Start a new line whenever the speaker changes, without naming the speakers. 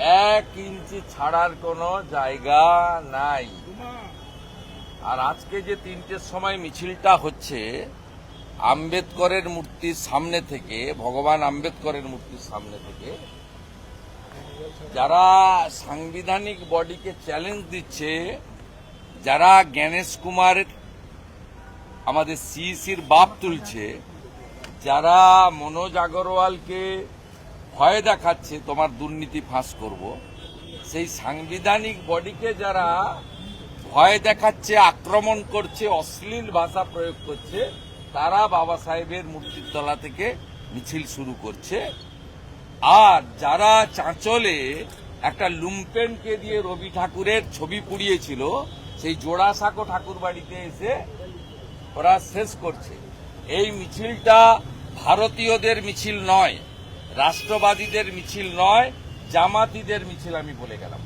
1 ইঞ্চি ছাড়ার কোনো জায়গা নাই। আর আজকে যে 3টের সময় মিছিলটা হচ্ছে আম্বেদকরের মূর্তির সামনে থেকে, ভগবান আম্বেদকরের মূর্তির সামনে থেকে, যারা সাংবিধানিক বডিকে চ্যালেঞ্জ দিচ্ছে, যারা জ্ঞানেশ কুমার আমাদের সিইসির বাপ তুলছে, যারা মনোজ আগরওয়ালকে ভয় দেখাচ্ছে তোমার দুর্নীতি ফাঁস করব, সেই সাংবিধানিক বডিকে যারা ভয় দেখাচ্ছে, আক্রমণ করছে, অশ্লীল ভাষা প্রয়োগ করছে, তারা বাবা সাহেবের মূর্তির তলা থেকে মিছিল শুরু করছে। আর যারা চাঁচলে একটা লুম্পেনকে দিয়ে রবি ঠাকুরের ছবি পুড়িয়েছিল, সেই জোড়াসাঁকো ঠাকুর বাড়িতে এসে ওরা শেষ করছে। এই মিছিলটা ভারতীয়দের মিছিল নয়, রাষ্ট্রবাদীদের মিছিল নয়, জামাতিদের মিছিল আমি বলে গেলাম।